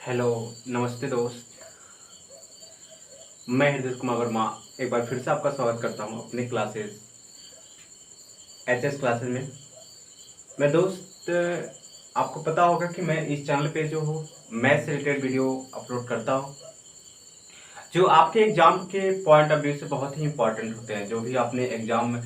Hello, नमस्ते दोस्त। मैं हृदय कुमार वर्मा एक बार फिर से आपका स्वागत करता हूं अपने क्लासेस एचएस क्लासेस में। मैं दोस्त, आपको पता होगा कि मैं इस चैनल पे जो हूँ मैथ से रिलेटेड वीडियो अपलोड करता हूँ, जो आपके एग्जाम के पॉइंट ऑफ व्यू से बहुत ही इंपॉर्टेंट होते हैं। जो भी आपने एग्जाम में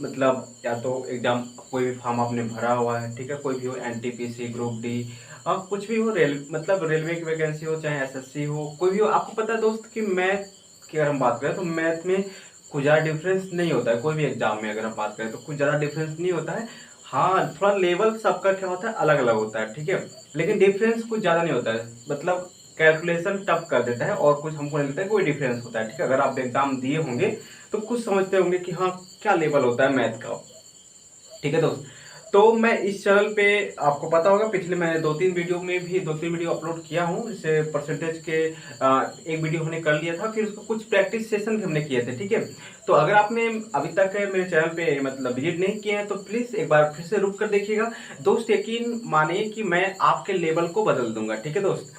मतलब या तो एग्जाम कोई भी फॉर्म आपने भरा हुआ है, ठीक है, कोई भी हो, एनटीपीसी, ग्रुप डी और कुछ भी हो, मतलब रेलवे की वैकेंसी हो चाहे एसएससी हो, कोई भी हो, आपको पता है दोस्त कि मैथ की अगर हम बात करें तो मैथ में कुछ ज़्यादा डिफरेंस नहीं होता है। कोई भी एग्जाम में अगर हम बात करें तो कुछ ज़्यादा डिफरेंस नहीं होता है। हाँ, थोड़ा लेवल सबका क्या होता है, अलग अलग होता है, ठीक है, लेकिन डिफरेंस कुछ ज़्यादा नहीं होता है। मतलब कैलकुलेशन टफ कर देता है और कुछ हमको नहीं लगता है कोई डिफरेंस होता है, ठीक है। अगर आप एग्जाम दिए होंगे तो कुछ समझते होंगे कि हाँ क्या लेवल होता है मैथ का, ठीक है दोस्त। तो मैं इस चैनल पे, आपको पता होगा पिछले मैंने दो तीन वीडियो अपलोड किया हूँ। जैसे परसेंटेज के एक वीडियो हमने कर लिया था, फिर उसको कुछ प्रैक्टिस सेशन भी हमने किए थे, ठीक है। तो अगर आपने अभी तक मेरे चैनल पे मतलब विजिट नहीं किए हैं तो प्लीज एक बार फिर से रुक कर देखिएगा दोस्त। यकीन मानिए कि मैं आपके लेवल को बदल दूंगा, ठीक है दोस्त।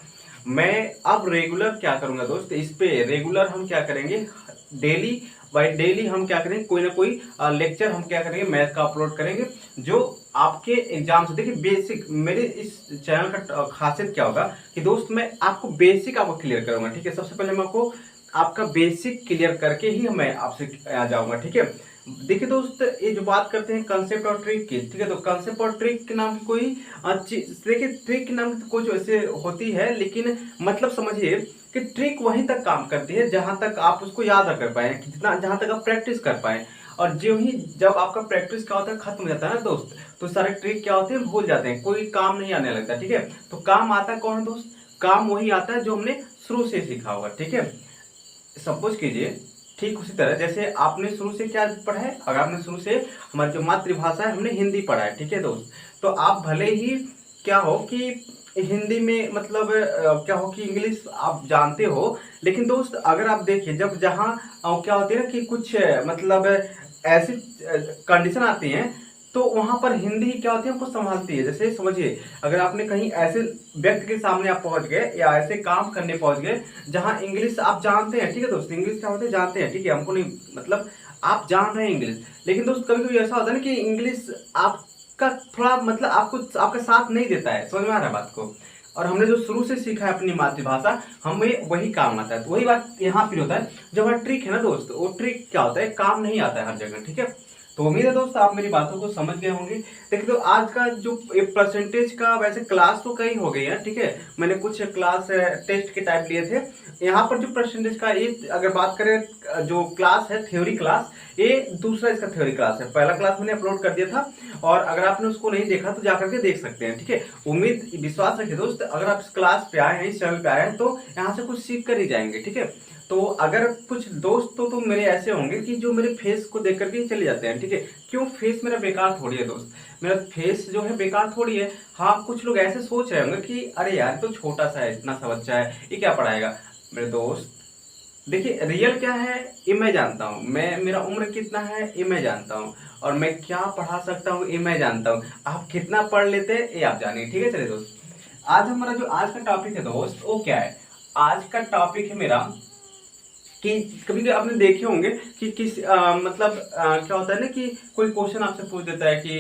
मैं अब रेगुलर क्या करूंगा दोस्त, इस पे रेगुलर हम क्या करेंगे, डेली बाई डेली हम क्या करेंगे, कोई ना कोई लेक्चर हम क्या करेंगे मैथ का अपलोड करेंगे, जो आपके एग्जाम से। देखिए बेसिक मेरे इस चैनल का खासियत क्या होगा कि दोस्त मैं आपको बेसिक आपको क्लियर करूंगा, ठीक है। सबसे पहले मैं आपको आपका बेसिक क्लियर करके ही मैं आपसे आ जाऊंगा, ठीक है। देखिए दोस्त, ये जो बात करते हैं कंसेप्ट और ट्रिक की, ठीक है, तो कंसेप्ट और ट्रिक के नाम की कोई देखिए ट्रिक के नाम की कुछ वैसे होती है, लेकिन मतलब समझिए कि ट्रिक वहीं तक काम करती है जहां तक आप उसको याद रख कर पाए, जितना जहां तक आप प्रैक्टिस कर पाए। और जो ही जब आपका प्रैक्टिस क्या होता है खत्म हो जाता है ना दोस्त, तो सारे ट्रिक क्या होते हैं भूल जाते हैं, कोई काम नहीं आने लगता, ठीक है। तो काम आता है कौन है दोस्त, काम वही आता है जो हमने शुरू से सीखा होगा, ठीक है। सपोज कीजिए ठीक उसी तरह जैसे आपने शुरू से क्या पढ़ा है, अगर आपने शुरू से हमारी जो मातृभाषा है हमने हिंदी पढ़ा है, ठीक है दोस्त। तो आप भले ही क्या हो कि हिंदी में मतलब क्या हो कि इंग्लिश आप जानते हो, लेकिन दोस्त अगर आप देखिए जब जहाँ क्या होती है ना कि कुछ मतलब ऐसी कंडीशन आती है, तो वहां पर हिंदी क्या होती है हमको संभालती है। जैसे समझिए अगर आपने कहीं ऐसे व्यक्ति के सामने आप पहुंच गए या ऐसे काम करने पहुंच गए जहां इंग्लिश आप जानते हैं, ठीक है दोस्त, इंग्लिश क्या होते हैं जानते हैं, ठीक है, हमको नहीं मतलब आप जान रहे हैं इंग्लिश, लेकिन दोस्त कभी कभी ऐसा होता है ना कि इंग्लिश आपका थोड़ा मतलब आपको आपका साथ नहीं देता है, समझ में आ रहा है बात को। और हमने जो शुरू से सीखा है अपनी मातृभाषा, हमें वही काम आता है। तो वही बात यहाँ फिर होता है, जो हमारा ट्रिक है ना दोस्त, वो ट्रिक क्या होता है, काम नहीं आता है हर जगह, ठीक है। तो उम्मीद है दोस्त आप मेरी बातों को समझ गए होंगे। देखिए तो आज का जो परसेंटेज का वैसे क्लास तो कई हो गई है, ठीक है, मैंने कुछ क्लास टेस्ट के टाइप लिए थे। यहाँ पर जो परसेंटेज का ये अगर बात करें जो क्लास है थ्योरी क्लास, ये दूसरा इसका थ्योरी क्लास है। पहला क्लास मैंने अपलोड कर दिया था और अगर आपने उसको नहीं देखा तो जाकर के देख सकते हैं, ठीक है। उम्मीद विश्वास रखिए दोस्त, अगर आप इस क्लास पे आए हैं, इस चैनल पे आए हैं, तो यहाँ से कुछ सीख कर ही जाएंगे, ठीक है। तो अगर कुछ दोस्त तो मेरे ऐसे होंगे कि जो मेरे फेस को देख करके चले जाते हैं, ठीक है। क्यों, फेस मेरा बेकार थोड़ी है दोस्त, मेरा फेस जो है बेकार थोड़ी है। हाँ, कुछ लोग ऐसे सोच रहे होंगे कि अरे यार तो छोटा सा है, इतना सा बच्चा है, ये क्या पढ़ाएगा। मेरे दोस्त देखिए रियल क्या है ये मैं जानता हूँ, मैं मेरा उम्र कितना है ये मैं जानता हूँ, और मैं क्या पढ़ा सकता हूँ ये मैं जानता हूँ। आप कितना पढ़ लेते हैं ये आप जानिए, ठीक है। चलिए दोस्त, आज हमारा जो आज का टॉपिक है दोस्त वो क्या है, आज का टॉपिक है मेरा कि कभी कभी आपने देखे होंगे कि किस मतलब क्या होता है ना कि कोई क्वेश्चन आपसे पूछ देता है कि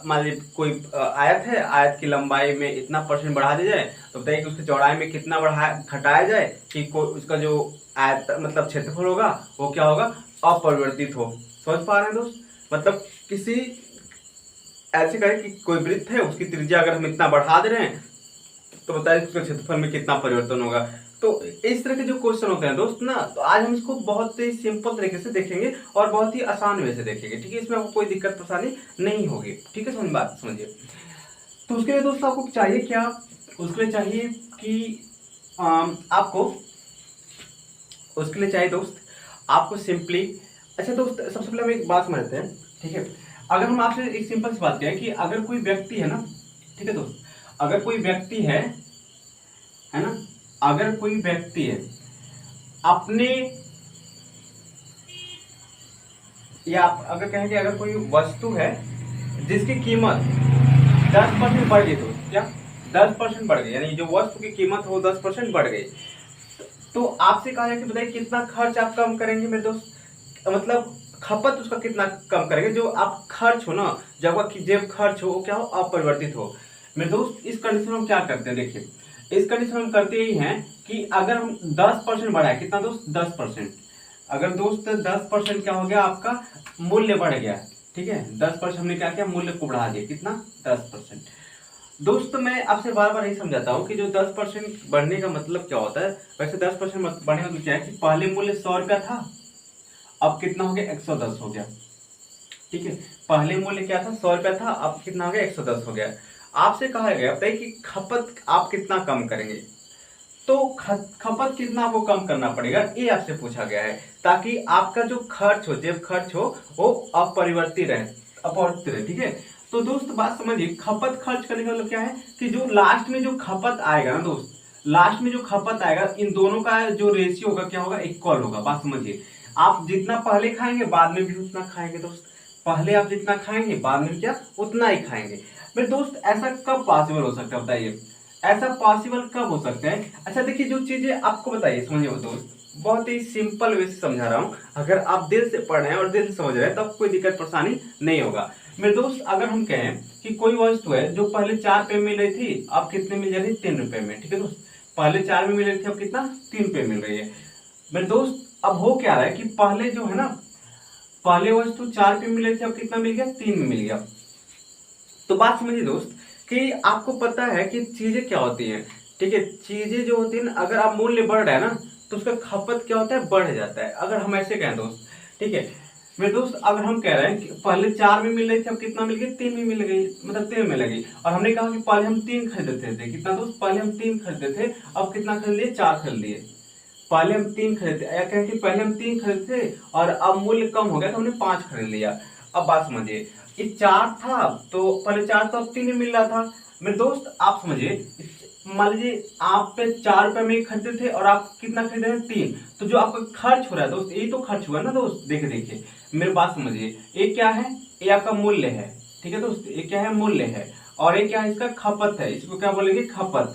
मान लीजिए कोई आयत है, आयत की लंबाई में इतना परसेंट बढ़ा दिया जाए, तो बताइए कि उसकी चौड़ाई में कितना बढ़ा घटाया जाए कि कोई उसका जो आयत मतलब क्षेत्रफल होगा वो क्या होगा, अपरिवर्तित हो। समझ पा रहे हैं दोस्त, मतलब किसी ऐसे करें कि कोई वृत्त है, उसकी त्रिज्या अगर हम इतना बढ़ा दे रहे हैं तो बताइए उसके क्षेत्रफल में कितना परिवर्तन होगा। तो इस तरह के जो क्वेश्चन होते हैं दोस्त ना, तो आज हम इसको बहुत ही सिंपल तरीके से देखेंगे और बहुत ही आसान वे से देखेंगे, ठीक है। इसमें आपको कोई दिक्कत परेशानी नहीं होगी, ठीक है, समझ बात समझिए। तो उसके लिए दोस्तों आपको चाहिए क्या, उसके लिए चाहिए कि आपको उसके लिए चाहिए दोस्त आपको सिंपली, अच्छा दोस्त सबसे पहले हम एक बात समझते हैं, ठीक है। अगर हम आपसे एक सिंपल सी बात करें कि अगर कोई व्यक्ति है ना, ठीक है दोस्त, अगर कोई व्यक्ति है ना, अगर कोई व्यक्ति है अपने, या आप अगर कहें कि अगर कोई वस्तु है जिसकी कीमत 10% बढ़ गई, तो क्या 10% बढ़ गई, यानी जो वस्तु की कीमत हो 10% बढ़ गई। तो आपसे कहा जाए कि बताइए कितना खर्च आप कम करेंगे मेरे दोस्त, मतलब खपत उसका कितना कम करेंगे, जो आप खर्च हो ना, जब जेब खर्च हो वो क्या हो, अपरिवर्तित हो। मेरे दोस्त इस कंडीशन में हम क्या करते हैं, देखिए इस कंडीशन में हम करते ही हैं कि अगर हम 10% बढ़ाए, कितना दोस्त 10%, अगर दोस्त 10% क्या हो गया, आपका मूल्य बढ़ गया, ठीक है 10% हमने क्या किया, मूल्य को बढ़ा दिया, कितना 10%। दोस्त मैं आपसे बार बार यही समझाता हूँ कि जो 10% बढ़ने का मतलब क्या होता है, वैसे 10% बढ़ने का मतलब क्या है कि पहले मूल्य 100 रुपया था, अब कितना हो गया 110 हो गया, ठीक है। पहले मूल्य क्या था 100 रुपया था, अब कितना हो गया 110 हो गया। आपसे कहा गया बताइए कि खपत आप कितना कम करेंगे, तो खपत कितना आपको कम करना पड़ेगा, ये आपसे पूछा गया है, ताकि आपका जो खर्च हो, जेब खर्च हो, वो अपरिवर्तित रहे, अपरिवर्तित रहे, ठीक है। तो दोस्त बात समझिए, खपत खर्च करने का मतलब क्या है कि जो लास्ट में जो खपत आएगा ना दोस्त, लास्ट में जो खपत आएगा, इन दोनों का जो रेशियो होगा क्या होगा, इक्वल होगा। बात समझिए, आप जितना पहले खाएंगे बाद में भी उतना खाएंगे दोस्त, पहले आप जितना खाएंगे बाद में क्या उतना ही खाएंगे। मेरे दोस्त ऐसा कब पॉसिबल हो सकता है बताइए, ऐसा पॉसिबल कब हो सकता है। अच्छा देखिए, जो चीजें आपको बताइए, समझिए दोस्त, बहुत ही सिंपल वे से समझा रहा हूं, अगर आप दिल से पढ़ रहे हैं और दिल से समझ रहे हैं तब कोई दिक्कत परेशानी नहीं होगा। मेरे दोस्त अगर हम कहें कि कोई वस्तु है जो पहले 4 रुपए में मिल रही थी, अब कितने मिल जा रही है, 3 रुपए में, ठीक है दोस्त, पहले 4 में मिल रही थी, अब कितना 3 रुपए मिल रही है। मेरे दोस्त अब हो क्या रहा है कि पहले जो है ना, पहले वस्तु 4 रुपए में मिल रही थी, अब कितना मिल गया 3 में मिल गया। तो बात समझिए दोस्त कि आपको पता है कि चीजें क्या होती हैं, ठीक है, चीजें जो होती है ना, अगर आप मूल्य बढ़ रहा है ना तो उसका खपत क्या होता है, बढ़ जाता है। अगर हम ऐसे कहें दोस्त, ठीक है मेरे दोस्त, अगर हम कह रहे हैं कि पहले 4 में मिल रही थी, अब कितना मिल गई 3 में मिल गई, मतलब 3 में लगी, और हमने कहा कि पहले हम 3 खरीदते थे, कितना दोस्त, पहले हम 3 खरीदते थे, अब कितना खरीद लिए, 4 खरीद लिए। पहले हम 3 खरीदते, या कहें कि पहले हम 3 खरीदते और अब मूल्य कम हो गया तो हमने 5 खरीद लिया। अब बात समझिए, ये 4 था तो पहले 4 तो अब 3 में मिल रहा था। मेरे दोस्त आप समझिए, मान लीजिए आप पे 4 रुपए में खरीदते थे और आप कितना खरीदे हैं 3, तो जो आपका खर्च हो रहा है दोस्त, यही तो खर्च हुआ ना दोस्त। देखिए देखिए मेरी बात समझिए, ये क्या है, ये आपका मूल्य है, ठीक है दोस्त, ये क्या है, मूल्य है, और ये क्या है, इसका खपत है, इसको क्या बोलेंगे, खपत,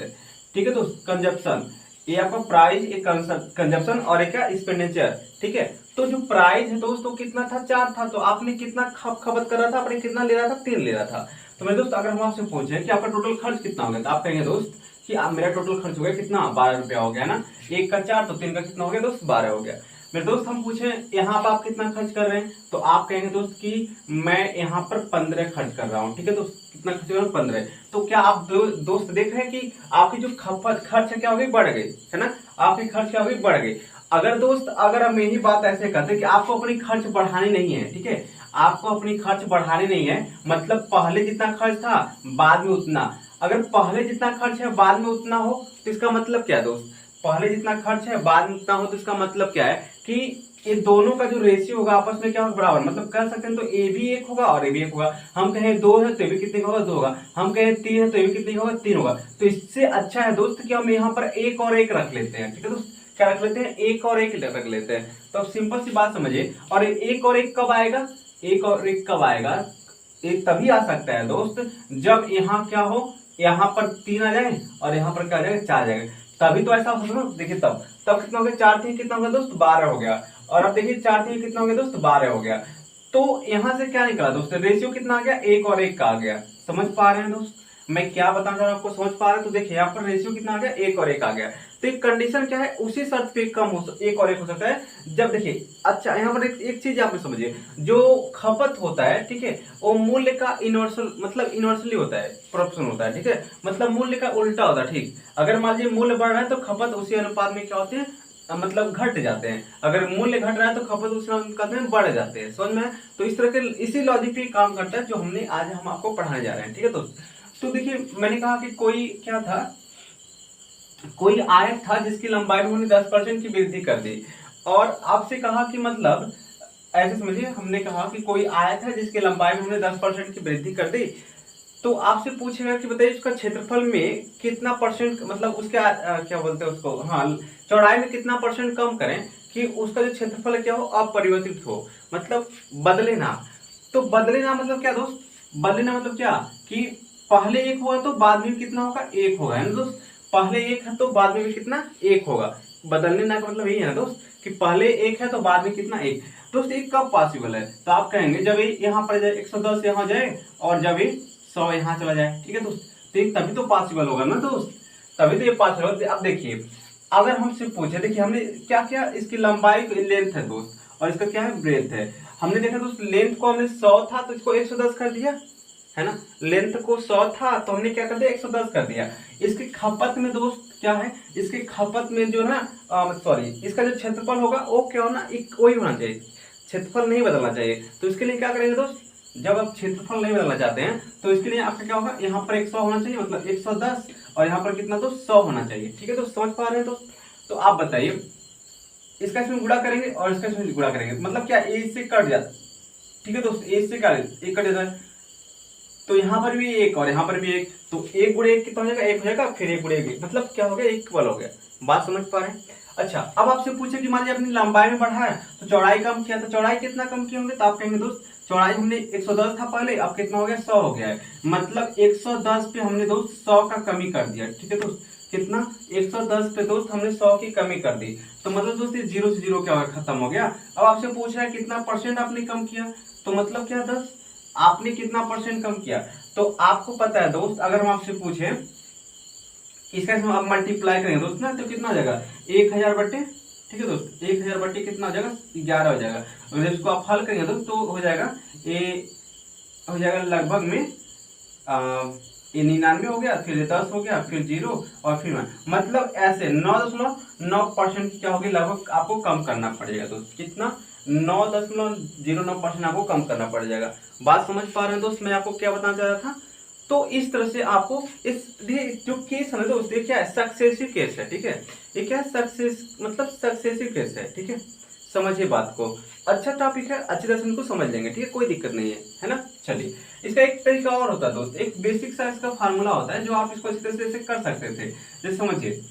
ठीक है दोस्त, कंजप्शन। ये आपका प्राइस, एक कंजप्शन, और एक क्या एक्सपेंडिचर, ठीक है। तो जो प्राइस है दोस्तों कितना था, 4 था, तो आपने कितना खपत कर रहा था, आपने कितना ले रहा था, 3 ले रहा था। तो मेरे दोस्त अगर हम आपसे पूछे कि आपका टोटल खर्च कितना हो गया, तो आप कहेंगे दोस्त कि आप, मेरा टोटल खर्च हो गया कितना, 12 रुपया हो गया ना, एक का 4 तो 3 का कितना हो गया दोस्त, 12 हो गया। मेरे दोस्त हम पूछे यहाँ पर आप कितना खर्च कर रहे हैं, तो आप कहेंगे दोस्त कि मैं यहाँ पर 15 खर्च कर रहा हूँ, ठीक है दोस्त, कितना खर्च कर रहा हूँ, 15। तो क्या आप दोस्त देख रहे हैं कि आपकी जो खपत खर्च है क्या हो गई, बढ़ गई है ना, आपकी खर्च क्या हो गई, बढ़ गई। अगर दोस्त, अगर हम यही बात ऐसे करते कि आपको अपनी खर्च बढ़ानी नहीं है, ठीक है, आपको अपनी खर्च बढ़ानी नहीं है, मतलब पहले जितना खर्च था बाद में उतना, अगर पहले जितना खर्च है बाद में उतना हो तो इसका मतलब क्या है दोस्त, पहले जितना खर्च है बाद में उतना हो तो इसका मतलब क्या है कि ये दोनों का जो रेशियो होगा आपस में क्या होगा, बराबर, मतलब कह सकते हैं तो ए भी 1 होगा और ए भी 1 होगा। हम कहें 2 है तो ये भी कितने का होगा, 2 होगा। हम कहें 3 है तो ये भी कितने का होगा, 3 होगा। तो इससे अच्छा है दोस्त कि हम यहाँ पर 1 और 1 रख लेते हैं, ठीक है दोस्त, क्या रख लेते हैं, 1 और 1 रख लेते हैं। तो अब सिंपल सी बात समझिए, और 1 और 1 कब आएगा, 1 और 1 कब आएगा, एक तभी आ सकता है दोस्त जब यहाँ क्या हो, यहाँ पर 3 आ जाए और यहाँ पर क्या आ जाएगा, 4 आ जाएगा, तभी तो ऐसा हो सकता है। देखिए तब कितना हो गया, 4 3 कितना हो गया दोस्त, 12 हो गया। और अब देखिए 4 3 कितना हो गया दोस्त, 12 हो गया। तो यहाँ से क्या निकला दोस्त, रेशियो कितना आ गया, 1 और 1 का आ गया। समझ पा रहे हैं दोस्त मैं क्या बताना चाह रहा हूँ, आपको समझ पा रहे हैं। तो देखिए यहाँ पर रेशियो कितना आ गया, 1 और 1 आ गया। तो एक कंडीशन क्या है, उसी शर्त पे कम हो, 1 और 1 हो सकता है जब, देखिए अच्छा यहाँ पर एक चीज आप समझिए, जो खपत होता है, ठीक है, वो मूल्य का इनवर्सल, मतलब इनवर्सली होता है, प्रोपोर्शनल होता है, ठीक है, मतलब मूल्य का उल्टा होता है, ठीक। अगर मान लीजिए मूल्य बढ़ रहा है तो खपत उसी अनुपात में क्या होते हैं, मतलब घट जाते हैं। अगर मूल्य घट रहा है तो खपत उसी अनुपात में बढ़ जाते हैं, समझ में। तो इस तरह के, इसी लॉजिक पे काम करता है जो हमने आज हम आपको पढ़ाने जा रहे हैं, ठीक है दोस्त। तो देखिए मैंने कहा कि कोई क्या था, कोई आयत था जिसकी लंबाई में उन्होंने 10% की वृद्धि कर दी, और आपसे कहा कि मतलब ऐसे समझिए, हमने कहा कि कोई आयत है जिसकी लंबाई में उन्होंने 10% की वृद्धि कर दी, तो आपसे पूछेगा कि बताइए उसका क्षेत्रफल में कितना परसेंट, मतलब उसके क्या बोलते हैं उसको, हाँ, चौड़ाई में कितना परसेंट कम करें कि उसका जो क्षेत्रफल है क्या हो, अपरिवर्तित हो, मतलब बदले ना। तो बदले ना मतलब क्या दोस्त, बदले ना मतलब क्या कि पहले एक होगा तो बाद में कितना होगा, एक होगा, है ना दोस्त। पहले एक है तो बाद में भी कितना, एक होगा। बदलने ना का मतलब यही है ना दोस्त कि पहले एक है तो बाद में कितना, एक। दोस्त ये कब पॉसिबल है, तो आप कहेंगे जब ये यहाँ पर जाए 110 यहाँ जाए और जब ये 100 यहाँ चला जाए, ठीक है दोस्त। तो ये तभी तो पॉसिबल होगा ना दोस्त, तभी तो ये पॉसिबल होगा। अब देखिए अगर हमसे पूछे, देखिए हमने क्या क्या, इसकी लंबाई लेंथ है दोस्त और इसका क्या है ब्रेथ है। हमने देखा दोस्त लेंथ को हमने 100 था तो इसको 110 कर दिया, है ना। लेंथ को 100 था तो हमने क्या कर दिया, 110 कर दिया। इसकी खपत में दोस्त क्या है, इसकी खपत में जो ना सॉरी इसका जो क्षेत्रफल होगा वो क्या होना, एक वही होना चाहिए, क्षेत्रफल नहीं बदलना चाहिए। तो इसके लिए क्या करेंगे दोस्त, जब आप क्षेत्रफल नहीं बदलना चाहते हैं तो इसके लिए आपका क्या होगा, यहाँ पर 100 होना चाहिए, मतलब 110, और यहाँ पर कितना दोस्त 100 होना चाहिए, ठीक है दोस्त, समझ पा रहे हैं दोस्त। तो आप बताइए इसका इसमें गुणा करेंगे और इसका इसमें गुणा करेंगे, मतलब क्या ए से कट जाता, ठीक है दोस्त, ए से क्या एक कट जाता है, तो यहाँ पर भी एक और यहाँ पर भी एक, तो एक गुणे एक कितना हो जाएगा, एक हो जाएगा, फिर एक गुणे एक, मतलब क्या हो गया, इक्वल हो गया। बात समझ पा रहे हैं। अच्छा अब आपसे पूछे कि मान लीजिए अपनी लंबाई में बढ़ा है तो चौड़ाई कम किया, तो चौड़ाई कितना कम किए होंगे, तो आप कहेंगे दोस्त चौड़ाई हमने 110 था पहले, अब कितना हो गया, 100 हो गया है, मतलब 110 पे हमने दोस्त 100 का कमी कर दिया, ठीक है दोस्त। कितना, 110 पे दोस्त हमने 100 की कमी कर दी, तो मतलब दोस्त ये 0 से 0 क्या होगा, खत्म हो गया। अब आपसे पूछ रहा है कितना परसेंट आपने कम किया, तो मतलब क्या 10, आपने कितना परसेंट कम किया। तो आपको पता है दोस्त अगर हम आपसे पूछे इसका हम आप मल्टीप्लाई करेंगे दोस्त ना, तो कितना हो जाएगा 1000 बट्टे, ठीक है दोस्त, 1000 बट्टे कितना हो जाएगा, 11 हो जाएगा। अगर इसको आप हल करेंगे दोस्त तो हो जाएगा ये हो जाएगा लगभग में ये 99 हो गया, फिर 10 हो गया, फिर 0 और फिर 1, मतलब ऐसे 9.9% की क्या होगी, लगभग आपको कम करना पड़ेगा दोस्त, कितना 9.09% आपको कम करना पड़ जाएगा। बात समझ पा रहे हैं दोस्त, मैं आपको क्या बताना चाह रहा था। तो इस तरह से आपको इस जो केस है ना दोस्त, ये क्या है, सक्सेसिव केस है, ठीक है। ये क्या है, सक्सेस मतलब सक्सेसिव केस है, ठीक है। समझिए बात को, अच्छा टॉपिक है, अच्छी तरह से इनको समझ लेंगे, ठीक है, कोई दिक्कत नहीं है ना। चलिए इसका एक तरीका और होता है दोस्त, एक बेसिक सा इसका फार्मूला होता है जो आप इसको अच्छी तरह से कर सकते थे, जैसे समझिए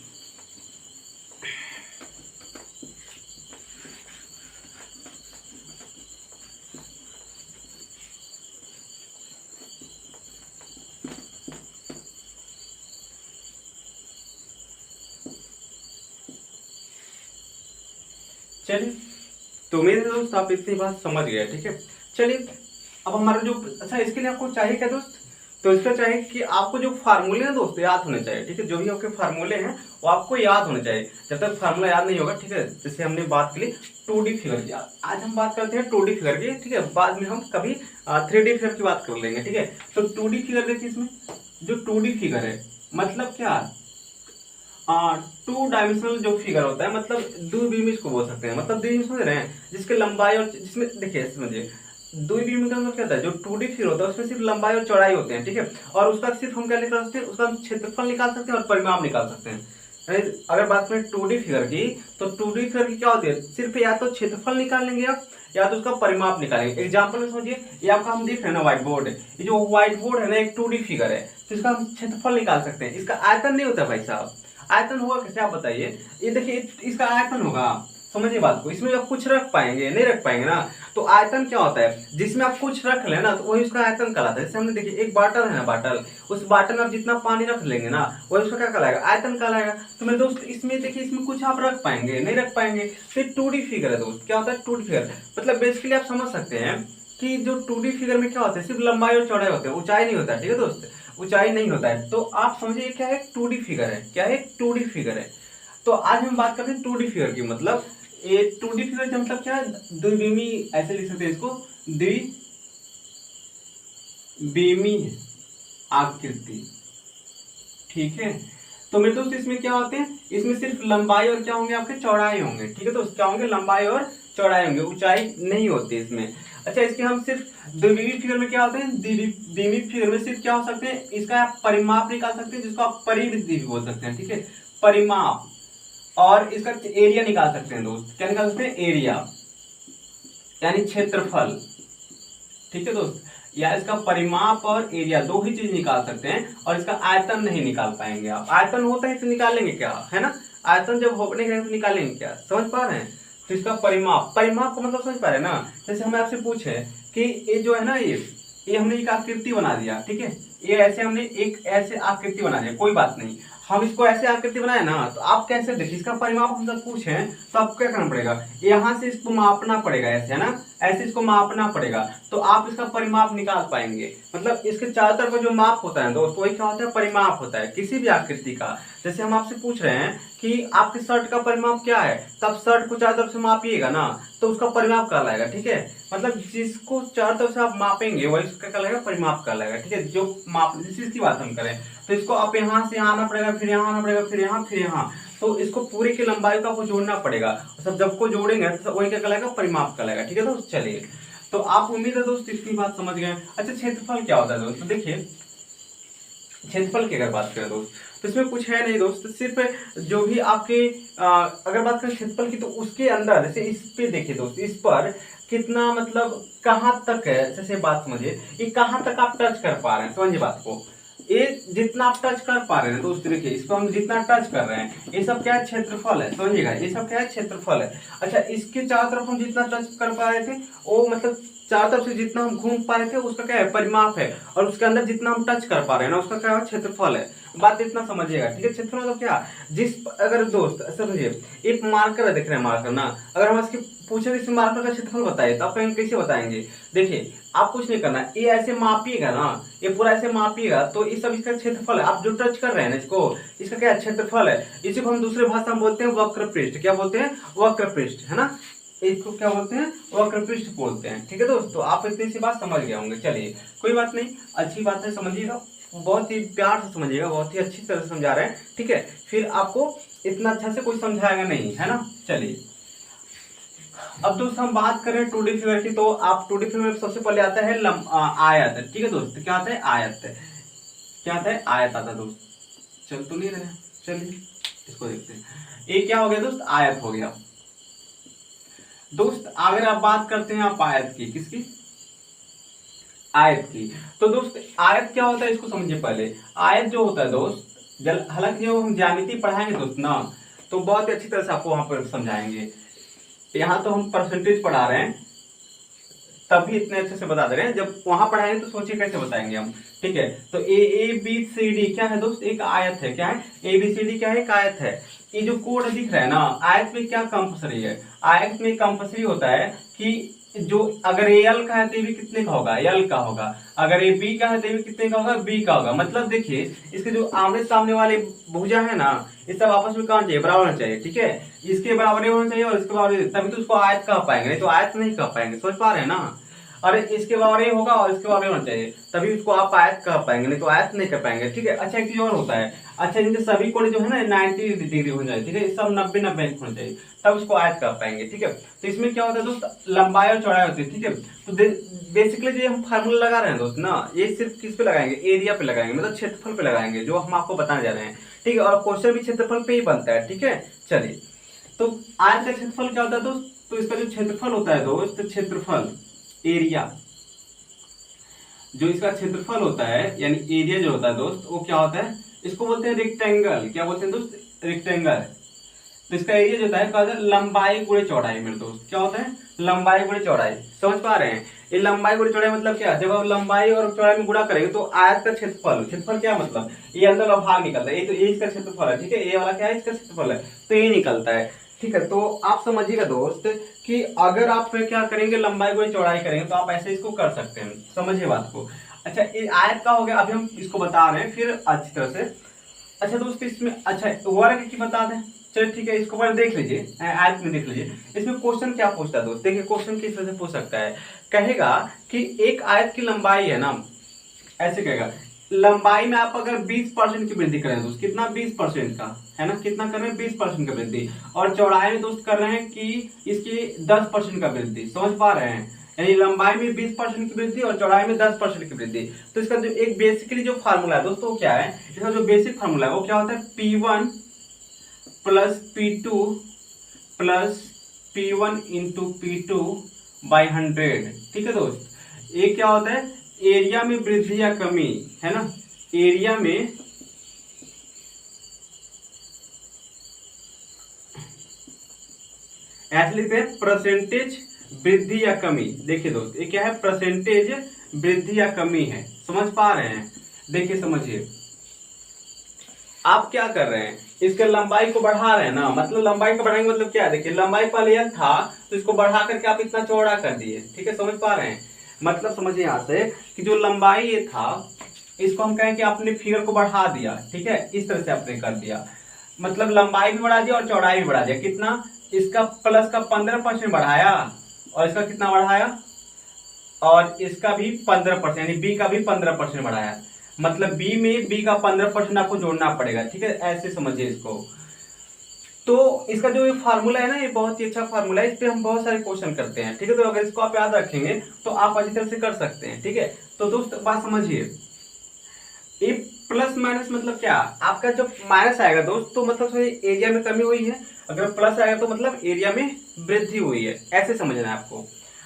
चलिए, तो मेरे दोस्त आप इतनी बात समझ गए, ठीक है। चलिए अब हमारा जो, अच्छा इसके लिए आपको चाहिए क्या दोस्त, तो इसका चाहिए कि आपको जो फार्मूले हैं दोस्त याद होने चाहिए, ठीक है। जो भी आपके फार्मूले हैं वो आपको याद होने चाहिए, जब तक फार्मूला याद नहीं होगा, ठीक है। जैसे हमने बात की 2D फिगर की, आज हम बात करते हैं 2D फिगर की, ठीक है। बाद में हम कभी 3D फिगर की बात कर लेंगे, ठीक है। तो 2D फिगर देखिए, इसमें जो 2D फिगर है मतलब क्या, 2 डायमेंशनल जो फिगर होता है, मतलब द्विविमीय इसको बोल सकते हैं, मतलब द्विविमीय समझ रहे हैं, जिसके लंबाई और जिसमें देखिए समझिए द्विविमीय का मतलब क्या होता है, जो 2D फिगर होता है उसमें सिर्फ लंबाई और चौड़ाई होते हैं, ठीक है। और उसका सिर्फ हम क्या निकाल सकते हैं, उसका हम क्षेत्रफल निकाल सकते हैं और परिमाप निकाल सकते हैं। अगर बात करें 2D फिगर की, तो 2D फिगर की क्या होती है, सिर्फ या तो क्षेत्रफल निकाल लेंगे आप या तो उसका परिमाप निकालेंगे। एग्जाम्पल में समझिए, ये आपका हम देख रहे हैं ना व्हाइट बोर्ड, ये जो व्हाइट बोर्ड है ना एक 2D फिगर है, तो इसका हम क्षेत्रफल निकाल सकते हैं। इसका आयतन नहीं होता भाई साहब, आयतन होगा कैसे आप बताइए, ये देखिए इसका आयतन होगा, समझिए बात को, इसमें आप कुछ रख पाएंगे, नहीं रख पाएंगे ना। तो आयतन क्या होता है, जिसमें आप कुछ रख लेना तो वही उसका आयतन कहलाता है। जैसे हमने देखिए एक बाटल है ना, बाटल, उस बाटल में आप जितना पानी रख लेंगे ना वही उसका क्या कहलाएगा, आयतन कहलाएगा। तो मेरे दोस्त इसमें देखिए, इसमें कुछ आप रख पाएंगे, नहीं रख पाएंगे, तो 2D फिगर है दोस्त। क्या होता है 2D फिगर, मतलब बेसिकली आप समझ सकते हैं कि जो 2D फिगर में क्या होता है, सिर्फ लंबाई और चौड़ाई होते हैं, ऊंचाई नहीं होता है, ठीक है दोस्त, ऊंचाई नहीं होता है। तो आप समझिए क्या है, 2D फिगर है, क्या है 2D फिगर है। तो आज हम बात करते हैं 2D फिगर की, मतलब ये 2D फिगर का मतलब क्या है, द्विविमीय, ऐसे लिख सकते हैं इसको, द्विविमीय आकृति, ठीक है। तो मेरे दोस्त इसमें क्या होते हैं, इसमें सिर्फ लंबाई और क्या होंगे, आपके चौड़ाई होंगे, ठीक है दोस्त, क्या होंगे, लंबाई और चौड़ाई होंगे, ऊंचाई नहीं होती इसमें। अच्छा इसके हम सिर्फ द्विविमीय फिगर में क्या होते हैं, द्विविमीय फिगर में सिर्फ क्या हो सकते हैं, इसका आप परिमाप निकाल सकते हैं, जिसको आप परिवृद्धि भी बोल सकते हैं, ठीक है, परिमाप। और इसका एरिया निकाल सकते हैं दोस्त, क्या निकाल सकते हैं, एरिया यानी क्षेत्रफल, ठीक है दोस्त, या इसका परिमाप और एरिया दो ही चीज निकाल सकते हैं, और इसका आयतन नहीं निकाल पाएंगे आप। आयतन होता है तो निकालेंगे क्या, है ना, आयतन जब होने के तो निकालेंगे क्या, समझ पा रहे हैं। तो इसका परिमाप, परिमाप का मतलब समझ पा रहे हैं ना। जैसे हमें आपसे पूछे कि ये जो है ना, ये हमने एक आकृति बना दिया, ठीक है, ये ऐसे हमने एक ऐसे आकृति बना दिया, कोई बात नहीं, हम इसको ऐसे आकृति बनाए ना, तो आप कैसे देखिए, इसका परिमाप हमसे पूछें तो आपको क्या करना पड़ेगा, यहाँ से इसको मापना पड़ेगा, ऐसे है ना, ऐसे इसको मापना पड़ेगा, तो आप इसका परिमाप निकाल पाएंगे। मतलब इसके चारों तरफ जो माप होता है दोस्त, वही क्या होता है, परिमाप होता है किसी भी आकृति का। जैसे हम आपसे पूछ रहे हैं कि आपके शर्ट का परिमाप क्या है, तब शर्ट को चारों तरफ से मापिएगा ना, तो उसका परिमाप कहलाएगा, ठीक है। मतलब जिसको चारों तरफ से आप मापेंगे वही उसका कहलाएगा, परिमाप कहलाएगा, ठीक है। जो माप, इसकी बात हम करें तो इसको आप यहाँ से यहाँ आना पड़ेगा, फिर यहाँ आना पड़ेगा, फिर यहाँ, फिर यहाँ, तो इसको पूरे की लंबाई को आपको जोड़ना पड़ेगा। सब जब को जोड़ेंगे तो वही क्या कहलाएगा, परिमाप कहलाएगा, ठीक है दोस्त। चलिए, तो आप उम्मीद है दोस्त इतनी बात समझ गए। अच्छा, क्षेत्रफल क्या होता है दोस्त, तो देखिए क्षेत्रफल की अगर बात करें दोस्त, तो इसमें कुछ है नहीं दोस्त, सिर्फ जो भी आपके अगर बात करें क्षेत्रफल की, तो उसके अंदर जैसे इस पे देखिए दोस्त, इस पर कितना मतलब कहाँ तक है, जैसे बात समझिए, ये कहाँ तक आप टच कर पा रहे हैं, समझिए बात को, ये जितना आप टच कर पा रहे हैं दोस्त, देखिए इस पर हम जितना टच कर रहे हैं, ये सब क्या है, क्षेत्रफल है, समझिएगा, ये सब क्या है, क्षेत्रफल है। अच्छा, इसके चारों तरफ हम जितना टच कर पा रहे थे, वो मतलब चारों तरफ से जितना हम घूम पा रहे थे उसका क्या है, परिमाप है, और उसके अंदर जितना हम टच कर पा रहे हैं ना, उसका क्या है, क्षेत्रफल है। बात इतना समझिएगा, ठीक है। क्षेत्रफल मतलब क्या, जिस अगर दोस्त समझिए, एक मार्कर है, देख रहे हैं मार्कर ना, अगर हम इसके पूछे इस मार्कर का क्षेत्रफल बताइए तो आप कैसे बताएंगे। देखिए, आप कुछ नहीं करना, ये ऐसे मापिएगा ना, ये पूरा ऐसे मापिएगा, तो इस सब इसका क्षेत्रफल है, आप जो टच कर रहे हैं ना इसको, इसका क्या क्षेत्रफल है। इसी को हम दूसरे भाषा में बोलते हैं वक्र पृष्ठ, क्या बोलते हैं, वक्र पृष्ठ, है ना, इसको क्या बोलते हैं, वक्र पृष्ठ बोलते हैं, ठीक है दोस्तों। आप इतनी सी बात समझ गए होंगे। चलिए, कोई बात नहीं, अच्छी बात है, समझिएगा, बहुत ही प्यार से समझिएगा, बहुत ही अच्छी तरह से समझा रहे हैं, ठीक है। फिर आपको इतना अच्छा से कोई समझाएगा नहीं, है ना। चलिए, अब दोस्त हम बात करें 2D फिगर की, तो आप 2D फिगर में सबसे पहले आता है आयत, ठीक है दोस्त। क्या आता है, आयत, क्या आता है, आयत आता है दोस्त। चल तो नहीं रहे, चलिए इसको देखते हैं। ये क्या हो गया दोस्त, आयत हो गया दोस्त। अगर आप बात करते हैं आप आयत की, किसकी, आयत की, तो दोस्त आयत क्या होता है इसको समझिए पहले। आयत जो होता है दोस्त, हालांकि जब हम ज्यामिति पढ़ाएंगे दोस्त ना, तो बहुत ही अच्छी तरह से आपको वहां पर समझाएंगे। यहाँ तो हम परसेंटेज पढ़ा रहे हैं, तभी इतने अच्छे से बता दे रहे हैं, जब वहां पढ़ाएंगे तो सोचिए कैसे बताएंगे हम, ठीक है। तो ए बी सी डी क्या है दोस्त, एक आयत है, क्या है, ए बी सी डी क्या है, एक आयत है। ये जो कोड दिख रहा है ना, आयत में क्या कंपल्सरी है, आयत में कंपल्सरी होता है कि जो अगर ए एल का है तो ये भी कितने का होगा, एल का होगा, अगर ए बी का है तो ये भी कितने का होगा, बी का होगा। मतलब देखिए, इसके जो आमने सामने वाले भुजा है ना, ये सब आपस में कौन चाहिए, बराबर होना चाहिए, ठीक है। इसके बराबर होना चाहिए और इसके बराबर, तभी तो उसको आयत कह पाएंगे, नहीं तो आयत नहीं कह पाएंगे, समझ पा रहे हैं ना। अरे इसके बराबर ये होगा और इसके बराबर होना चाहिए, तभी उसको आप आयत कह पाएंगे, नहीं तो आयत नहीं कर पाएंगे, ठीक है। अच्छा, एक चीज और होता है, अच्छा इनके सभी कोण जो है ना 90 डिग्री होना चाहिए, ठीक है, सब 90-90 होना चाहिए, तब उसको आयत कर पाएंगे, ठीक है। तो इसमें क्या होता है दोस्त, लंबाई और चौड़ाई होती है, ठीक है। तो बेसिकली जो हम फार्मूला लगा रहे हैं दोस्त ना, ये सिर्फ किस पे लगाएंगे, एरिया पे लगाएंगे, मतलब क्षेत्रफल पे लगाएंगे, जो हम आपको बताने जा रहे हैं, ठीक है। और क्वेश्चन भी क्षेत्रफल पे ही बनता है, ठीक है। चलिए, तो आयत का क्षेत्रफल क्या होता है दोस्त, तो इसका जो क्षेत्रफल होता है दोस्त, क्षेत्रफल, एरिया, जो इसका क्षेत्रफल होता है यानी एरिया जो होता है दोस्त, वो क्या होता है, इसको बोलते हैं रेक्टेंगल, क्या बोलते हैं दोस्त, रेक्टेंगल। तो इसका एरिया जो होता है, क्या होता है, लंबाई गुणे चौड़ाई, मेरे दोस्त क्या होता है, लंबाई गुणे चौड़ाई, समझ पा रहे हैं। ये लंबाई गुणे चौड़ाई मतलब क्या, जब आप लंबाई और चौड़ाई में गुणा करेंगे तो आयत का क्षेत्रफल, क्षेत्रफल क्या मतलब, ये अंदर का भाग निकलता है, ये तो ये इसका क्षेत्रफल है, ठीक है, ये वाला क्या है, इसका क्षेत्रफल है, तो ये निकलता है, ठीक है। तो आप समझिएगा दोस्त कि अगर आप क्या करेंगे, लंबाई गुणे चौड़ाई करेंगे, तो आप ऐसे इसको कर सकते हैं, समझिए बात को। अच्छा, ये आयत का हो गया, अभी हम इसको बता रहे हैं फिर अच्छी तरह से। अच्छा दोस्त, इसमें अच्छा वर्ग की बता दें, चलिए ठीक है, इसको पहले देख लीजिए, आयत में देख लीजिए, इसमें क्वेश्चन क्या पूछता है दोस्त। देखिए क्वेश्चन किस तरह से पूछ सकता है, कहेगा कि एक आयत की लंबाई है ना, ऐसे कहेगा, लंबाई में आप अगर 20% की वृद्धि करें दोस्त, कितना, 20% का, है ना, कितना कर रहे हैं, 20% का वृद्धि, और चौड़ाई में दोस्त कर रहे हैं कि इसकी 10% का वृद्धि, समझ पा रहे हैं, यानी लंबाई में 20% की वृद्धि और चौड़ाई में 10% की वृद्धि। तो इसका जो एक बेसिकली जो फार्मूला है दोस्तों, क्या है, इसका जो बेसिक फार्मूला है वो क्या होता है, P1 plus P2 plus P1 into P2 by 100, ठीक है दोस्त। ये क्या होता है, एरिया में वृद्धि या कमी, है ना, एरिया में ऐसे लिखते हैं परसेंटेज वृद्धि या कमी। देखिए दोस्त, ये क्या है, परसेंटेज वृद्धि या कमी है, समझ पा रहे हैं। देखिए समझिए, आप क्या कर रहे हैं, इसके लंबाई को बढ़ा रहे हैं ना, मतलब लंबाई को बढ़ाएंगे मतलब क्या है, देखिए लंबाई पहले यह था तो इसको बढ़ा करके आप इतना चौड़ा कर दिए, ठीक है, समझ पा रहे हैं। मतलब समझिए यहाँ से कि जो लंबाई ये था इसको हम कहें कि आपने फिगर को बढ़ा दिया, ठीक है, इस तरह से आपने कर दिया, मतलब लंबाई भी बढ़ा दिया और चौड़ाई भी बढ़ा दिया। कितना, इसका प्लस का 15% बढ़ाया और इसका कितना बढ़ाया, और इसका भी 15%, यानी बी का भी 15% बढ़ाया, मतलब बी में बी का 15% आपको जोड़ना पड़ेगा, ठीक है, ऐसे समझिए इसको। तो इसका जो ये फार्मूला है ना, ये बहुत ही अच्छा फार्मूला है, इस पे हम बहुत सारे क्वेश्चन करते हैं, ठीक है, तो अगर इसको आप याद रखेंगे तो आप अच्छी तरह से कर सकते हैं, ठीक है। तो दोस्त बात समझिए, ये प्लस माइनस मतलब क्या, आपका जब माइनस आएगा दोस्त तो मतलब एरिया में कमी हुई है, अगर प्लस आएगा तो मतलब एरिया में वृद्धि हुई है, ऐसे समझना है आपको।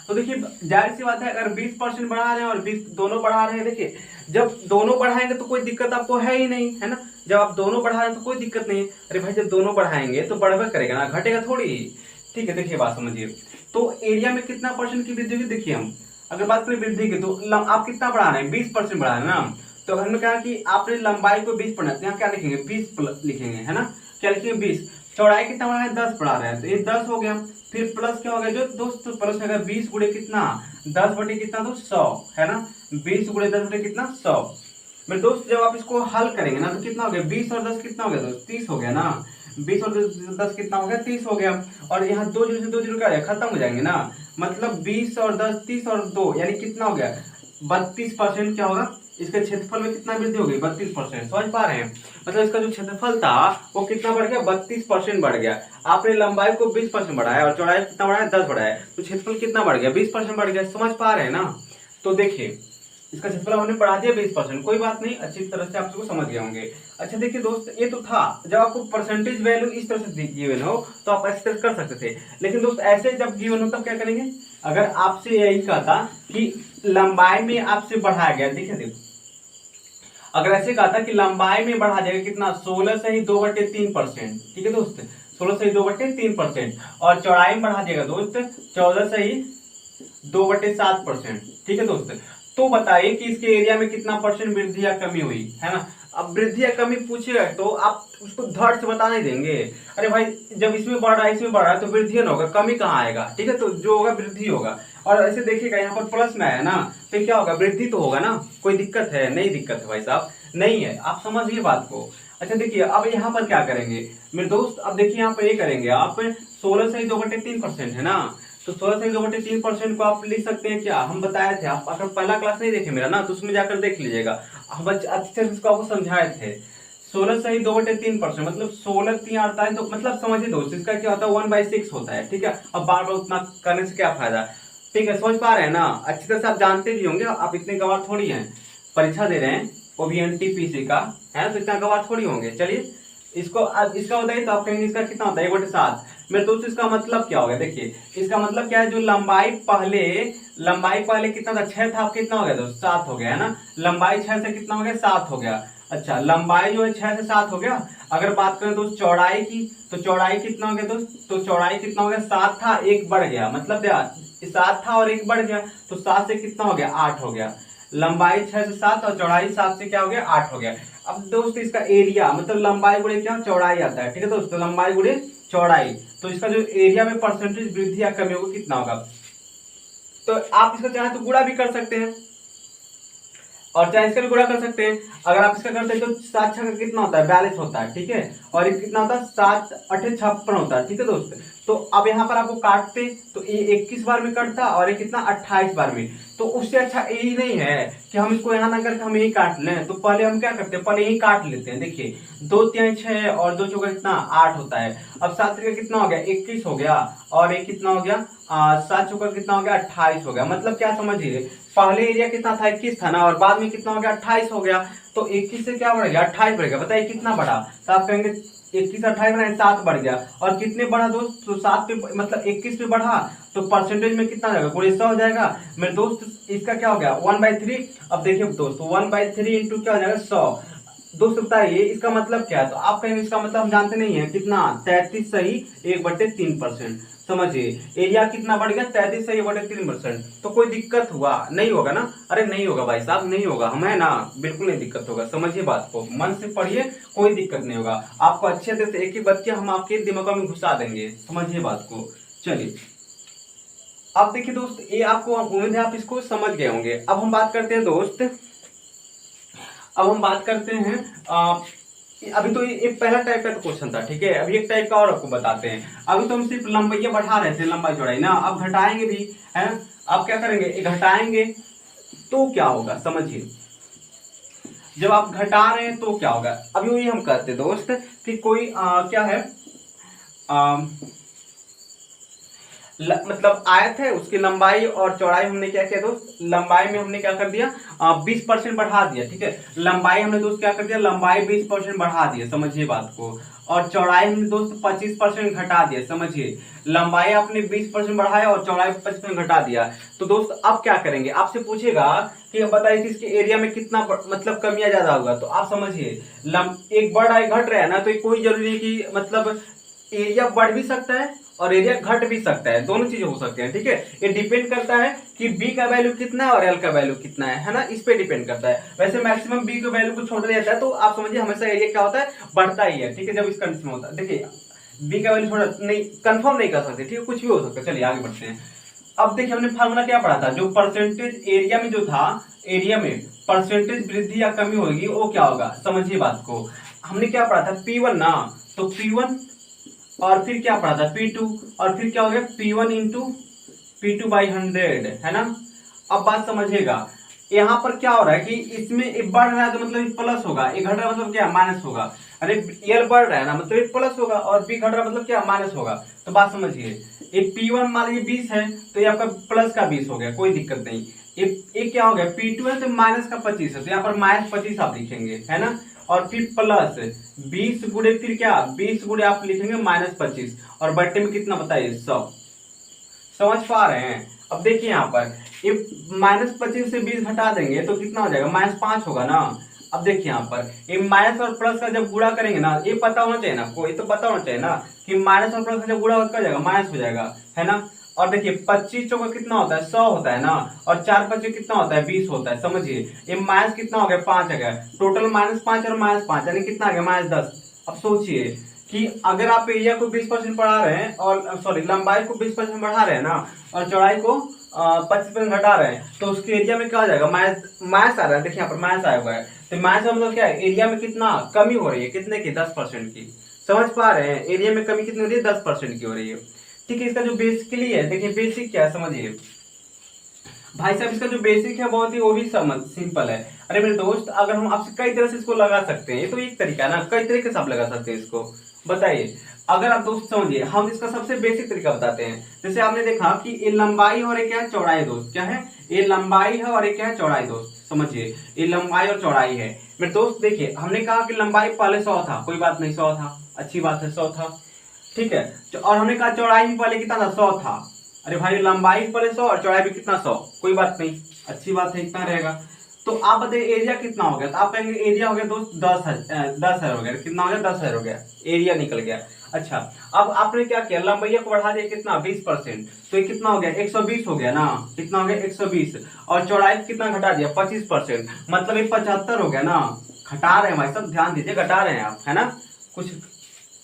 तो देखिए जाहिर सी बात है, अगर 20% बढ़ा रहे हैं और 20 दोनों बढ़ा रहे हैं, देखिए जब दोनों बढ़ाएंगे तो कोई दिक्कत आपको है ही नहीं, है ना, जब आप दोनों बढ़ा रहे हैं तो कोई दिक्कत नहीं है। अरे भाई जब दोनों बढ़ाएंगे तो बढ़बे करेगा ना, घटेगा थोड़ी, ठीक है। देखिए बात समझिए, तो एरिया में कितना परसेंट की वृद्धि हुई, देखिए हम अगर बात करें वृद्धि की तो आप कितना बढ़ा रहे हैं, 20% बढ़ा रहे हैं ना, तो हमने कहा कि आपने लंबाई को 20 पढ़ना है, यहाँ क्या लिखेंगे 20 लिखेंगे, है ना, क्या लिखेंगे 20, चौड़ाई कितना बढ़ा है 10 बढ़ा रहे हैं, तो ये 10 हो गया, फिर प्लस क्या हो गया जो दोस्त, प्लस होगा 20 गुणे कितना 10 बटे कितना दोस्त 100, है ना, 20 गुणे 10 बटे कितना 100। मेरे दोस्त जब आप इसको हल करेंगे ना तो कितना हो गया, 20 और 10 कितना हो गया दोस्त 30 हो गया ना, 20 और 10 कितना हो गया 30 हो गया, और यहाँ दो जीरो से दो जीरो क्या है खत्म हो जाएंगे ना, मतलब 20 और 10 30 और 2 यानी कितना हो गया 32% क्या होगा, इसके क्षेत्रफल में कितना वृद्धि हो गई 32%, समझ पा रहे हैं। मतलब इसका जो क्षेत्रफल था वो कितना बढ़ गया 32% बढ़ गया, आपने लंबाई को 20% बढ़ाया और चौड़ाई कितना बढ़ाया 10 बढ़ाया, तो क्षेत्रफल कितना बढ़ गया 20% बढ़ गया, समझ पा रहे हैं ना। तो देखिए इसका क्षेत्रफल हमने बढ़ा दिया 20%, कोई बात नहीं, अच्छी तरह से आप सबको समझ गए होंगे। अच्छा देखिए दोस्त, ये तो था जब आपको परसेंटेज वैल्यू इस तरह से गिवन हो तो आप ऐसे कर सकते थे, लेकिन दोस्त ऐसे जब गिवन हो तब क्या करेंगे, अगर आपसे यही कहा था कि लंबाई में आपसे बढ़ाया गया, देखिए देखो अगर ऐसे कहा था कि लंबाई में बढ़ा जाएगा कितना 16 से ही 2/3%, ठीक है दोस्त, 16 से ही 2/3%, और चौड़ाई में बढ़ा जाएगा दोस्त 14 से ही 2/7%, ठीक है दोस्त। तो बताइए कि इसके एरिया में कितना परसेंट वृद्धि या कमी हुई, है ना। अब वृद्धि या कमी पूछेगा तो आप उसको धड़ से बता नहीं देंगे, अरे भाई जब इसमें बढ़ रहा है इसमें बढ़ रहा है तो वृद्धि ना होगा, कमी कहाँ आएगा, ठीक है, तो जो होगा वृद्धि होगा। और ऐसे देखिएगा यहाँ पर प्लस में आया ना तो क्या होगा, वृद्धि तो होगा ना, कोई दिक्कत है नहीं, दिक्कत है भाई साहब नहीं है, आप समझिए बात को। अच्छा देखिए अब यहाँ पर क्या करेंगे मेरे दोस्त, अब देखिए यहाँ पर ये करेंगे आप 16 से ही 2/3% है ना, तो 16 से 2/3% को आप लिख सकते हैं क्या, हम बताए थे, आप अगर पहला क्लास नहीं देखे मेरा ना तो उसमें जाकर देख लीजिएगा, हम अच्छे से इसको आपको समझाए थे। 16 से ही 2/3% मतलब 16 3 48, तो मतलब समझिए दोस्त इसका क्या होता है 1/6 होता है, ठीक है। अब बार बार उतना करने से क्या फायदा, ठीक है, समझ पा रहे हैं ना, अच्छी तरह से आप जानते भी होंगे, आप इतने गवार थोड़ी हैं, परीक्षा दे रहे हैं वो भी NTPC का है, तो इतना गवार थोड़ी होंगे। चलिए इसको इसका बताइए, तो आप कहेंगे इसका कितना होता है 1/7 मेरे दोस्त, इसका मतलब क्या हो गया, देखिए इसका मतलब क्या है, जो लंबाई पहले कितना था 6 था, अब कितना हो गया दोस्त 7 हो गया, है ना, लंबाई 6 से कितना हो गया 7 हो गया। अच्छा लंबाई जो है 6 से 7 हो गया, अगर बात करें दोस्त चौड़ाई की तो चौड़ाई कितना हो गया दोस्त, तो चौड़ाई कितना हो गया 7 था 1 बढ़ गया, मतलब क्या 7 था और 1 बढ़ गया, तो 7 से कितना हो गया 8 हो गया, लंबाई 6 से 7 और चौड़ाई 7 से क्या हो गया 8 हो गया। अब दोस्त इसका एरिया मतलब लंबाई गुणे क्या चौड़ाई आता है, ठीक है दोस्त, लंबाई गुणे चौड़ाई, तो इसका जो एरिया में परसेंटेज वृद्धि या कमी होगा कितना होगा, तो आप इसका चाहे तो गुणा भी कर सकते हैं और चाहे इसका भी गुणा कर सकते हैं। अगर आप इसका करते हैं तो 7 छक्का कितना होता है 42 होता है, ठीक है, और ये कितना होता है 7 8 56 होता है, ठीक है दोस्त। तो अब यहाँ पर आपको काटते तो ये 21 बार में कटता और ये कितना 28 बार में, तो उससे अच्छा यही नहीं है कि हम इसको यहाँ ना करके हम यही काट लें, तो पहले हम क्या करते हैं पहले यही काट लेते हैं। देखिए 2 3 6 और 2 चौका कितना 8 होता है, अब 7 का कितना हो गया 21 हो गया, और ये कितना हो गया 7 चौका कितना हो गया 28 हो गया। मतलब क्या समझिए, पहले एरिया कितना था 21 था ना, और बाद में कितना हो गया 28 हो गया, तो 21 से क्या बढ़ गया 28 बढ़ गया, बताइए कितना बढ़ा, तो आप कहेंगे 21 28 बढ़ा 7 बढ़ गया, और कितने बढ़ा दोस्त, तो 7 पे मतलब 21 पे बढ़ा तो परसेंटेज में कितना जाएगा गुणे 100 हो जाएगा मेरे दोस्त, इसका क्या हो गया 1/3। अब देखिए दोस्त 1/3 इंटू क्या हो जाएगा 100, दोस्त बताइए इसका मतलब क्या है, तो आप कहेंगे इसका मतलब हम जानते नहीं है कितना 33 सही 1/3%, समझिए एरिया कितना बढ़ गया 33.3%। तो कोई दिक्कत हुआ नहीं होगा ना? अरे नहीं होगा भाई साहब, नहीं होगा, हमें ना बिल्कुल नहीं दिक्कत होगा। समझिए बात को, मन से पढ़िए, कोई दिक्कत नहीं होगा आपको। अच्छे से एक ही बच्चे हम आपके दिमाग में घुसा देंगे। समझिए बात को। चलिए अब देखिए दोस्त, ये आपको उम्मीद है आप इसको समझ गए होंगे। अब हम बात करते हैं दोस्त, अब हम बात करते हैं अभी तो ये पहला टाइप का क्वेश्चन था, ठीक है। अभी एक टाइप का और आपको बताते हैं। अभी तो हम सिर्फ लंबाई बढ़ा रहे थे, लंबाई चौड़ाई ना, अब घटाएंगे भी है। अब क्या करेंगे, घटाएंगे तो क्या होगा समझिए। जब आप घटा रहे हैं तो क्या होगा, अभी वही हम कहते हैं दोस्त कि कोई क्या है मतलब आयत है, उसकी लंबाई और चौड़ाई हमने क्या किया दोस्त, लंबाई में हमने क्या कर दिया 20% बढ़ा दिया, ठीक है। लंबाई हमने दोस्त क्या कर दिया, लंबाई 20% बढ़ा दिया, समझिए बात को। और चौड़ाई हमने दोस्त 25% घटा दिया, समझिए। लंबाई आपने 20% बढ़ाया और चौड़ाई 25% घटा दिया। तो दोस्त अब क्या करेंगे, आपसे पूछेगा कि बताइए कि इसके एरिया में कितना मतलब कम या ज्यादा होगा। तो आप समझिए एक बढ़ रहा है घट रहा है ना, तो कोई जरूरी है कि मतलब एरिया बढ़ भी सकता है और एरिया घट भी सकता है, दोनों चीजें हो सकती हैं, ठीक है। ये डिपेंड करता है कि बी का वैल्यू कितना है और एल का वैल्यू कितना है ना, इस पे डिपेंड करता है। वैसे मैक्सिमम बी के वैल्यू को छोड़ दिया जाता है, तो आप समझिए हमेशा एरिया क्या होता है, बढ़ता ही है, ठीक है। जब इस कंडीशन में होता है, देखिए बी का वैल्यू छोड़ा नहीं, कंफर्म नहीं कर सकते, ठीक है, कुछ भी हो सकता है। चलिए आगे बढ़ते हैं। अब देखिए हमने फार्मूला क्या पढ़ा था, जो परसेंटेज एरिया में जो था, एरिया में परसेंटेज वृद्धि या कमी होगी वो क्या होगा, समझिए बात को। हमने क्या पढ़ा था, P1 ना, तो P1 और फिर क्या पढ़ा था P2 और फिर क्या हो गया P1 इंटू P2/100, है ना। अब बात समझिएगा, यहाँ पर क्या हो रहा है कि इसमें एक बढ़ रहा है तो मतलब प्लस होगा, एक घट रहा है मतलब क्या माइनस होगा। अरे एल बढ़ रहा है ना, मतलब एक प्लस होगा, और बी घट रहा है मतलब क्या माइनस होगा। तो बात समझिए, एक P1 मान लीजिए 20 है, तो ये आपका प्लस का 20 हो गया, कोई दिक्कत नहीं। एक क्या हो गया P2 है तो माइनस का 25 है, तो यहाँ पर -25 आप लिखेंगे, है ना। और फिर प्लस 20 गुणे फिर क्या 20 गुणे आप लिखेंगे -25, और बट्टे में कितना बताइए 100। समझ पा रहे हैं। अब देखिए यहाँ पर ये -25 से 20 घटा देंगे तो कितना हो जाएगा, -5 होगा ना। अब देखिए यहाँ पर ये माइनस और प्लस का जब गुणा करेंगे ना, ये पता होना चाहिए ना, कोई तो पता होना चाहिए ना कि माइनस और प्लस का जब गुणा हो जाएगा माइनस हो जाएगा, है ना। और देखिए 25 चौका कितना होता है 100 होता है ना, और 4 25 कितना होता है 20 होता है, समझिए। ये माइनस कितना हो गया 5 आ गया, टोटल -5 और -5 यानी कितना आ गया -10। अब सोचिए कि अगर आप एरिया को 20% बढ़ा रहे हैं, और सॉरी लंबाई को 20% बढ़ा रहे हैं ना, और चौड़ाई को 25% घटा रहे हैं, तो उसके एरिया में क्या हो जाएगा, माइनस आ रहा है। देखिए यहाँ पर माइनस आया हुआ है, तो माइनस का मतलब क्या है, एरिया में कितना कमी हो रही है, कितने की 10% की। समझ पा रहे हैं, एरिया में कमी कितनी हो रही है 10% की हो रही है, ठीक है। इसका जो बेसिकली है, देखिए बेसिक क्या है समझिए भाई साहब, इसका जो बेसिक है बहुत ही वो भी समझ सिंपल है। अरे मेरे दोस्त, अगर हम आपसे कई तरह से इसको लगा सकते हैं, ये तो एक तरीका है ना, कई तरीके से आप लगा सकते हैं इसको। बताइए, अगर आप दोस्त समझिए, हम इसका सबसे बेसिक तरीका बताते हैं। जैसे आपने देखा कि ये लंबाई और ये क्या है चौड़ाई दोस्त, क्या है ये लंबाई है और ये क्या है चौड़ाई दोस्त, समझिए ये लंबाई और चौड़ाई है। मेरे दोस्त देखिए, हमने कहा कि लंबाई पहले 100 था, कोई बात नहीं 100 था, अच्छी बात है 100 था, ठीक है। और हमने कहा चौड़ाई भी पहले कितना था 100 था। अरे भाई लंबाई भी पहले 100 और चौड़ाई भी कितना 100, कोई बात नहीं, अच्छी बात है, इतना रहेगा। तो आप बताइए एरिया कितना हो गया, तो आप कहेंगे एरिया हो गया दोस्त 10,000 हो गया, कितना हो गया 10,000 हो गया, एरिया निकल गया। अच्छा, अब आपने क्या किया, लंबाई को बढ़ा दिया कितना 20%, तो ये कितना हो गया 120 हो गया ना, कितना हो गया 120, और चौड़ाई कितना घटा दिया 25%, मतलब ये 75 हो गया ना। घटा रहे हैं भाई सब, ध्यान दीजिए घटा रहे हैं आप, है ना, कुछ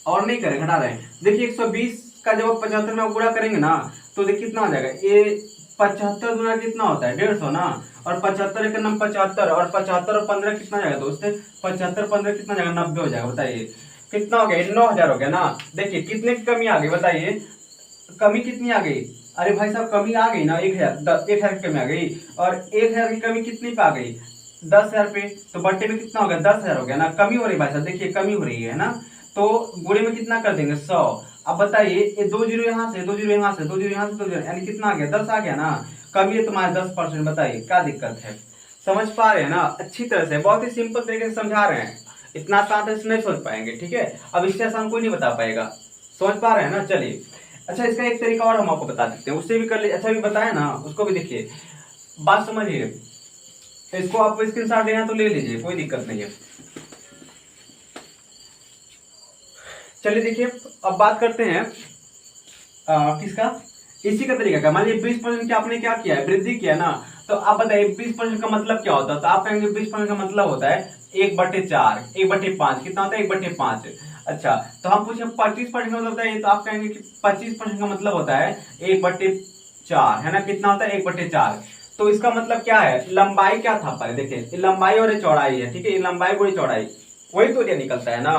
और नहीं करें, घटा रहे हैं। देखिए 120 का जब 75 में गुणा करेंगे ना, तो देखिए कितना हो जाएगा, ये 75 गुना कितना होता है 150 ना, और 75 एक नंबर 75, और 75 और 15 कितना जाएगा दोस्त, 75 15 कितना जाएगा 90 हो जाएगा। बताइए कितना हो गया 9,000 हो गया ना। देखिए कितने की कमी आ गई बताइए, कमी कितनी आ गई, अरे भाई साहब कमी आ गई ना 1,000 की कमी आ गई, और 1,000 की कमी कितनी पे आ गई 10,000 पे, तो बट्टे में कितना हो गया 10,000 हो गया ना, कमी हो रही है भाई साहब, देखिए कमी हो रही है ना। तो गुणे में कितना कर देंगे 100। अब बताइए ये 2 जीरो यहाँ से 2 जीरो यहाँ से 2 जीरो यहाँ से 2 जीरो, यानी कितना आ गया 10 आ गया ना, कमी है तुम्हारे 10%। बताइए क्या दिक्कत है, समझ पा रहे हैं ना, अच्छी तरह से बहुत ही सिंपल तरीके से समझा रहे हैं, इतना आसान से नहीं समझ पाएंगे, ठीक है। अब इससे आसान कोई नहीं बता पाएगा, समझ पा रहे हैं ना। चलिए अच्छा, इसका एक तरीका और हम आपको बता देते हैं, उससे भी कर लीजिए, अच्छा भी बताया ना, उसको भी देखिए, बात समझिए। इसको आपको स्क्रीनशॉट लेना तो ले लीजिए, कोई दिक्कत नहीं है। चलिए देखिए, अब बात करते हैं किसका, इसी का तरीका का, मान लीजिए 20% की आपने क्या किया है, वृद्धि किया ना, तो आप बताइए 20% का मतलब क्या होता है, तो आप कहेंगे 20% का मतलब होता है 1/4, 1/5, कितना होता है 1/5। अच्छा, तो हम पूछे 25% का मतलब होता है, तो आप कहेंगे कि 25% का मतलब होता है 1/4, है ना, कितना होता है 1/4। तो इसका मतलब क्या है, लंबाई क्या था पहले देखिए, लंबाई और ये चौड़ाई है, ठीक है, ये लंबाई गुणी चौड़ाई, वही तो ये निकलता है ना,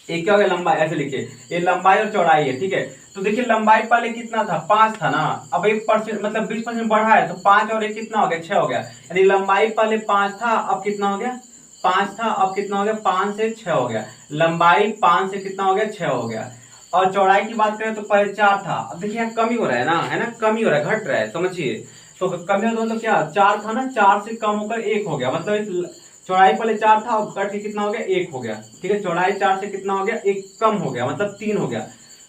एक क्या हो गया लंबाई, ऐसे लिखिए ये लंबाई और चौड़ाई है, ठीक है। तो देखिए लंबाई पहले कितना था, 5 था ना, अब 1% मतलब 20% बढ़ा है, तो 5 और 1 कितना हो गया, 6 हो गया, यानी लंबाई पहले 5 था, अब कितना हो गया 5 था, अब कितना हो गया 5 से 6 हो गया, लंबाई 5 से कितना हो गया 6 हो गया। और चौड़ाई की बात करें तो पहले 4 था, अब देखिए यहाँ कमी हो रहा है ना, है ना, कमी हो रहा है, घट रहा है, समझिए। तो कमी हो तो मतलब क्या, 4 था ना, 4 से कम होकर 1 हो गया, मतलब चौड़ाई पहले 4 था, अब कट के कितना हो गया 1 हो गया, ठीक है, चौड़ाई 4 से कितना हो गया 1 कम हो गया, मतलब 3 हो गया,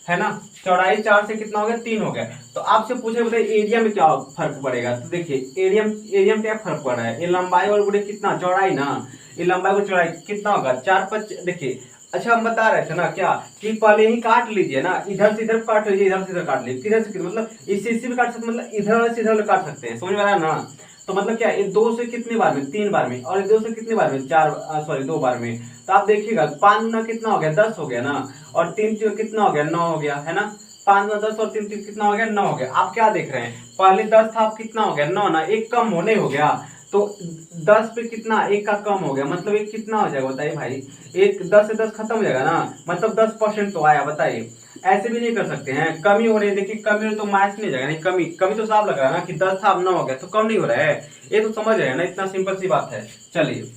है ना, चौड़ाई 4 से कितना हो गया 3 हो गया। तो आपसे पूछे बताइए एरिया में क्या फर्क पड़ेगा, तो देखिए एरिया एरिया में क्या फर्क पड़ रहा है, ये लंबाई और गुणे कितना चौड़ाई ना, ये लंबाई और चौड़ाई कितना होगा 4/5, देखिए। अच्छा हम बता रहे थे ना क्या, कि पहले ही काट लीजिए ना, इधर से इधर काट लीजिए, इधर से इधर काट लीजिए, किधर से किधर, मतलब इससे भी काट सकते, मतलब इधर से इधर काट सकते हैं, समझ में आ रहा है ना। तो मतलब क्या, ये 2 से कितने बार में, 3 बार में, और ये 2 से कितने बार में, 4 सॉरी 2 बार में। तो आप देखिएगा 5 गुना कितना हो गया 10 हो गया ना, और 3 कितना हो गया 9 हो गया, है ना, 5 गुना 10 और 3 कितना हो गया 9 हो गया। आप क्या देख रहे हैं, पहले 10 था, अब कितना हो गया 9 ना, एक कम होने हो गया, तो 10 पे कितना 1 का कम हो गया, मतलब एक कितना हो जाएगा बताइए भाई, एक 10 से 10 खत्म हो जाएगा ना, मतलब 10% तो आया, बताइए। ऐसे भी नहीं कर सकते हैं, कमी हो रही है, देखिए कमी हो रही तो माइनस नहीं हो जाएगा, नहीं कमी कमी तो साफ लग रहा है ना, कि 10 था अब 9 हो गया, तो कम नहीं हो रहा है, ये तो समझ रहे हैं ना, इतना सिंपल सी बात है। चलिए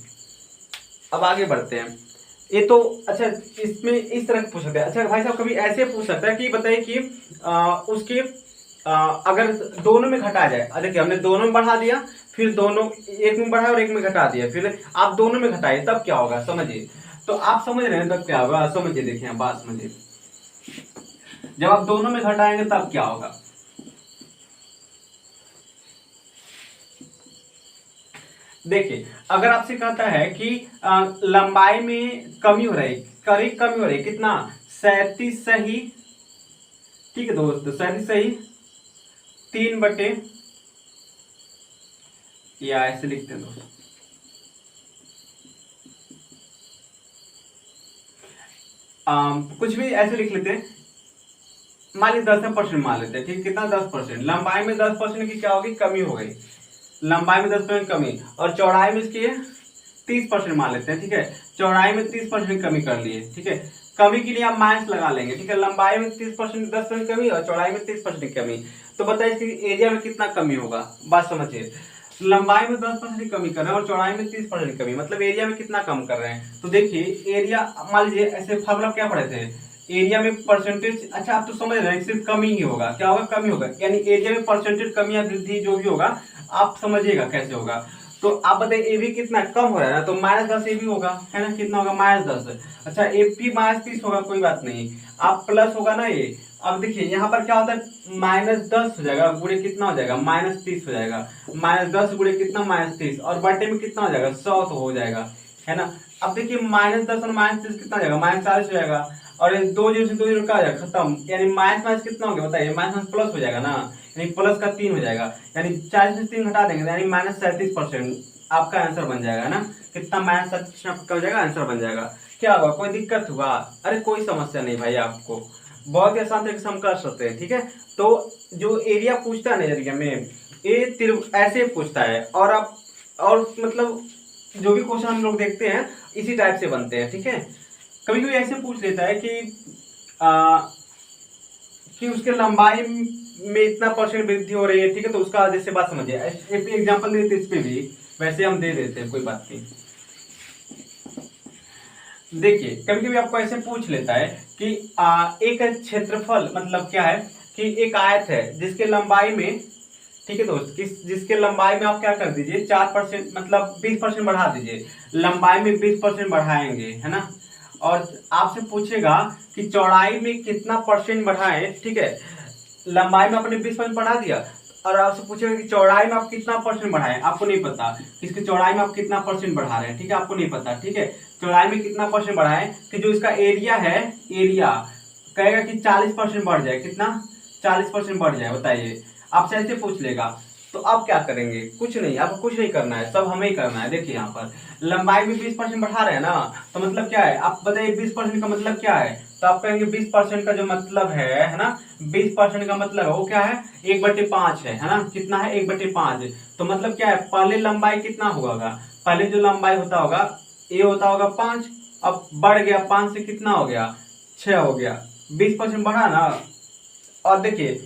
अब आगे बढ़ते हैं, ये तो अच्छा, इसमें इस तरह पूछ सकते हैं। अच्छा भाई साहब कभी ऐसे पूछ सकता है कि बताइए कि उसके अगर दोनों में घटा जाए, देखिए हमने दोनों में बढ़ा दिया, फिर दोनों एक में बढ़ाया और एक में घटा दिया, फिर आप दोनों में घटाइए तब क्या होगा समझिए। तो आप समझ रहे हैं तब क्या होगा, समझिए, देखिए बात समझिए, जब आप दोनों में घटाएंगे तब क्या होगा। देखिए अगर आपसे कहता है कि लंबाई में कमी हो रही, करीब कमी हो रही, कितना 37 सही, ठीक है दोस्त, 37 सही 3/, या ऐसे लिखते हैं दोस्त, कुछ भी ऐसे लिख लेते हैं, मान लीजिए 10% मान लेते हैं, ठीक, कितना 10%, लंबाई में 10% की क्या होगी कमी हो गई, लंबाई में 10% कमी, और चौड़ाई में इसकी 30% मान लेते हैं, ठीक है, चौड़ाई में 30% कमी कर लिए, ठीक है, कमी के लिए आप माइनस लगा लेंगे, ठीक है, लंबाई में 30% 10% कमी और चौड़ाई में 30% कमी। तो बताइए इसकी एरिया में कितना कमी होगा, बात समझिए, लंबाई में 10% कमी कर रहे हैं और चौड़ाई में 30% कमी, मतलब एरिया में कितना कम कर रहे हैं। तो देखिए एरिया, मान लीजिए ऐसे फार्मूला क्या पढ़े थे, एरिया में परसेंटेज, अच्छा आप तो समझ रहे हैं सिर्फ कमी ही होगा, क्या होगा कमी होगा, यानी एरिया में परसेंटेज कमी या वृद्धि जो भी होगा आप समझिएगा कैसे होगा। तो आप बताइए ए भी कितना कम हो रहा है ना, तो -10 ए भी होगा, है ना, कितना होगा -10। अच्छा ए भी -30 होगा, कोई बात नहीं, आप प्लस होगा ना ये। अब देखिए यहाँ पर क्या होता है, -10 हो जाएगा, गुणे कितना हो जाएगा -30 हो जाएगा, -10 गुणे कितना -30, और बटे में कितना हो जाएगा 100 तो हो जाएगा, है ना। अब देखिए -10 और -30 कितना हो जाएगा -40 हो जाएगा, और 2 जीरो से 2 जीरो क्या हो जाएगा खत्म, यानी माइनस माइनस कितना हो गया बताइए, माइनस प्लस हो जाएगा ना, यानी प्लस का 3 हो जाएगा, यानी 40 से 3 घटा देंगे यानी -37% आपका आंसर बन जाएगा ना, कितना -37% आपका हो जाएगा, आंसर बन जाएगा। क्या हुआ, कोई दिक्कत हुआ, अरे कोई समस्या नहीं भाई, आपको बहुत ही आसान तरीके से हम कर सकते हैं, ठीक है। तो जो एरिया पूछता है नजरिया में, ये ऐसे पूछता है, और आप और मतलब जो भी क्वेश्चन हम लोग देखते हैं इसी टाइप से बनते हैं, ठीक है। कभी कभी ऐसे पूछ लेता है आ, कि उसके लंबाई में इतना परसेंट वृद्धि हो रही है, ठीक है, तो उसका जैसे बात समझिए, एग्जाम्पल देते इस पे भी, वैसे हम दे देते हैं, कोई बात नहीं। देखिए कभी कभी आपको ऐसे पूछ लेता है कि एक क्षेत्रफल, मतलब क्या है कि एक आयत है जिसके लंबाई में, ठीक है दोस्त, जिसके लंबाई में आप क्या कर दीजिए 4% मतलब 20% बढ़ा दीजिए, लंबाई में 20% बढ़ाएंगे, है ना, और आपसे पूछेगा कि चौड़ाई में कितना परसेंट बढ़ाएं, ठीक है, लंबाई में आपने 20% बढ़ा दिया, और आपसे पूछेगा कि चौड़ाई में आप कितना परसेंट बढ़ाएं, आपको नहीं पता, इसकी चौड़ाई में आप कितना परसेंट बढ़ा रहे हैं, ठीक है, आपको नहीं पता, ठीक है, चौड़ाई में कितना परसेंट बढ़ाएं, कि जो इसका एरिया है, एरिया कहेगा कि 40% बढ़ जाए, कितना 40% बढ़ जाए, बताइए। आपसे ऐसे पूछ लेगा तो आप क्या करेंगे? कुछ नहीं, आपको कुछ नहीं करना है, सब हमें ही करना है। देखिए यहाँ पर लंबाई भी 20% बढ़ा रहे हैं ना, तो मतलब क्या है आप बताइए 20% का मतलब क्या है? तो आप कहेंगे 20% का जो मतलब है ना, 20% का मतलब है वो क्या है, 1/5 है ना, कितना है 1/5। तो मतलब क्या है, पहले लंबाई कितना होगा, पहले जो लंबाई होता होगा ये होता होगा 5, अब बढ़ गया 5 से कितना हो गया 6 हो गया, 20% बढ़ा ना। और देखिए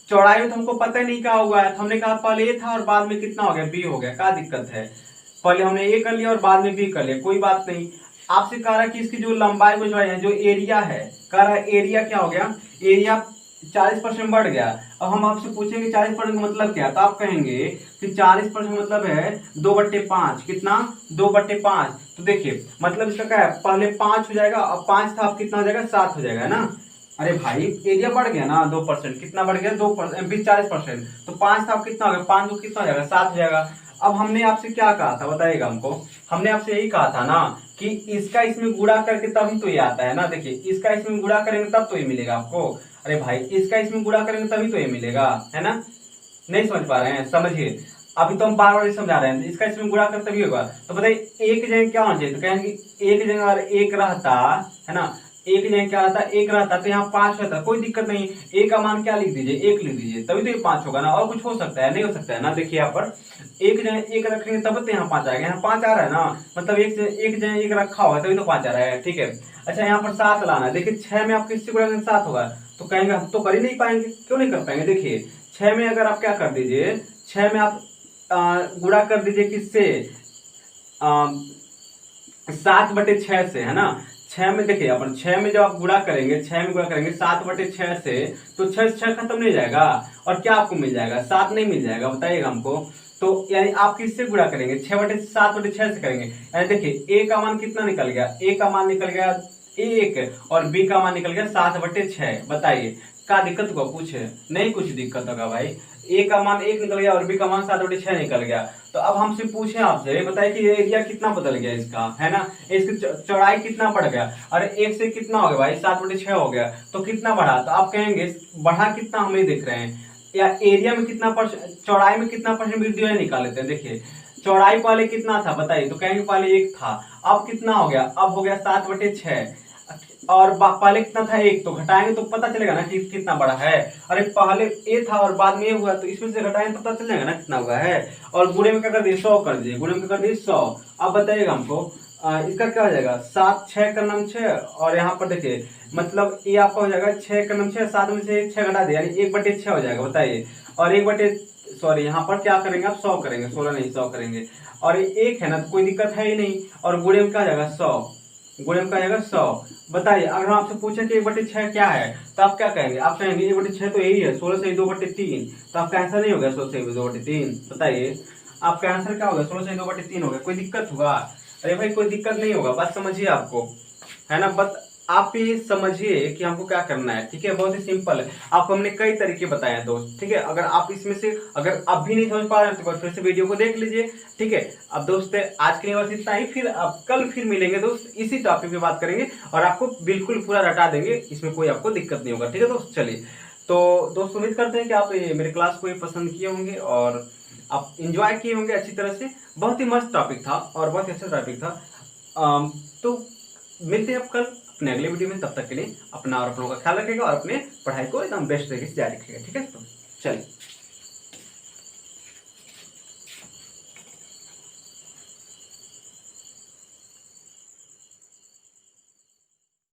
चौड़ाई में तो हमको पता ही नहीं क्या हुआ है, तो हमने कहा पहले ए था और बाद में कितना हो गया बी हो गया, क्या दिक्कत है? पहले हमने ए कर लिया और बाद में बी कर लिया, कोई बात नहीं। आपसे कह रहा है कि इसकी जो लंबाई को चौड़ाई है, जो एरिया है, कह रहा है एरिया क्या हो गया, एरिया 40% बढ़ गया। अब हम आपसे पूछेंगे 40% का मतलब क्या, तो आप कहेंगे कि 40% मतलब है 2/5, कितना 2/5। तो देखिए मतलब इसका क्या है, पहले 5 हो जाएगा, अब 5 था अब कितना हो जाएगा 7 हो जाएगा, है ना। अरे भाई एरिया बढ़ गया ना 2%, कितना बढ़ गया 2%, 40%। तो 5 था अब कितना हो गया, 5 को कितना हो जाएगा 7 हो जाएगा। अब हमने आपसे क्या कहा था बताइएगा हमको, हमने आपसे यही कहा था ना कि इसका इसमें गुणा करके तभी तो ये आता है ना। देखिए इसका इसमें गुणा करेंगे तब तो ये मिलेगा आपको। अरे भाई इसका इसमें गुणा करेंगे तभी तो ये मिलेगा, है ना। नहीं समझ पा रहे हैं, समझिए। अभी तो हम बार बार समझा रहे हैं, इसका इसमें गुणा करते भी होगा। तो बताइए एक जगह क्या होना चाहिए, तो कहेंगे एक जगह अगर एक रहता है ना, एक जगह क्या रहता, एक रहता तो यहाँ 5 रहता, कोई दिक्कत नहीं। ए का मान क्या लिख दीजिए, 1 लिख दीजिए, तभी तो ये 5 होगा ना, और कुछ हो सकता है नहीं हो सकता है ना। देखिए यहाँ पर एक जगह एक रखेंगे तब तो यहाँ 5 आएगा, यहाँ 5 आ रहा है ना, मतलब एक जगह एक रखा हुआ है तभी तो 5 आ रहा है, ठीक है। अच्छा यहाँ पर 7 लाना है, देखिए 6 में आप किससे गुणा करेंगे 7 होगा, तो कहेंगे हम तो कर ही नहीं पाएंगे, क्यों नहीं कर पाएंगे। देखिए 6 में अगर आप क्या कर दीजिए, 6 में आप गुणा कर दीजिए किससे, 7/6 से, है ना। 6 में देखिए अपन 6 में जब आप गुणा करेंगे, 6 में गुणा करेंगे 7/6 से, तो 6 से 6 खत्म नहीं हो जाएगा, और क्या आपको मिल जाएगा 7 नहीं मिल जाएगा, बताइएगा हमको। तो यानी आप किससे गुणा करेंगे, 7/6 से करेंगे। यानी देखिए ए का मान कितना निकल गया, ए का मान निकल गया 1 और बी का मान निकल गया 7/6। बताइए क्या दिक्कत होगा, पूछे नहीं कुछ दिक्कत होगा भाई। ए का मान 1 निकल गया और बी का मान 7/6 निकल गया। तो अब हमसे पूछे आपसे बताइए कि एरिया कितना बदल गया इसका, है ना, इसकी चौड़ाई कितना बढ़ गया। अरे 1 से कितना हो गया भाई 7/6 हो गया, तो कितना बढ़ा, तो आप कहेंगे बढ़ा कितना हमें दिख रहे हैं, या एरिया में कितना चौड़ाई में कितना परसेंट वृद्धि है निकाल लेते हैं। देखिए चौड़ाई पहले कितना था बताइए, तो कहेंगे पहले 1 था, अब कितना हो गया, अब हो गया 7/6, और पहले कितना था 1, तो घटाएंगे तो पता चलेगा ना कि कितना बड़ा है। अरे पहले ए था और बाद में ये हुआ, तो इसमें से घटाएंगे तो पता चलेगा ना कितना हुआ है। और गुणे में क्या कर दिए 100 कर दिए, गुणे में क्या कर दिए 100। अब बताइएगा हमको इसका क्या हो जाएगा 7 6 का नाम 6, और यहाँ पर देखिए मतलब ये आपका हो जाएगा 6 का नाम 6, 7 में से 6 घटा दिया यानी 1/6 हो जाएगा, बताइए। और 1 सॉरी यहाँ पर क्या करेंगे आप 100 करेंगे, 16 नहीं 100 करेंगे, और ये 1 है ना तो कोई दिक्कत है ही नहीं, और गुणे में क्या हो जाएगा 100, गुणे में क्या हो जाएगा 100। बताइए अगर हम आपसे पूछे कि 1/6 क्या है, तो आप क्या कहेंगे, आप कहेंगे 1/6 तो यही है 16 से 2/3, तो आपका आंसर नहीं होगा 16 से 2/3। बताइए आपका आंसर क्या होगा, 16 से 2/3 होगा, कोई दिक्कत होगा। अरे भाई कोई दिक्कत नहीं होगा, बात समझिए आपको, है ना। बस आप ये समझिए कि हमको क्या करना है, ठीक है, बहुत ही सिंपल है। आपको हमने कई तरीके बताए हैं दोस्त, ठीक है। अगर आप इसमें से अगर आप भी नहीं समझ पा रहे हैं तो फिर से वीडियो को देख लीजिए, ठीक है। अब दोस्त आज के लिए बस इतना ही, फिर अब कल फिर मिलेंगे दोस्त, इसी टॉपिक पे बात करेंगे और आपको बिल्कुल पूरा रटा देंगे, इसमें कोई आपको दिक्कत नहीं होगा, ठीक है दोस्त। चलिए तो दोस्त उम्मीद करते हैं कि आप मेरे क्लास को पसंद किए होंगे और आप इंजॉय किए होंगे अच्छी तरह से। बहुत ही मस्त टॉपिक था और बहुत ही अच्छा टॉपिक था। तो मिलते हैं अब कल अपने अगले वीडियो में, तब तक के लिए अपना और अपनों का ख्याल रखिएगा और अपने पढ़ाई को एकदम बेस्ट तरीके से जारी रखिएगा, ठीक है। तो चलिए।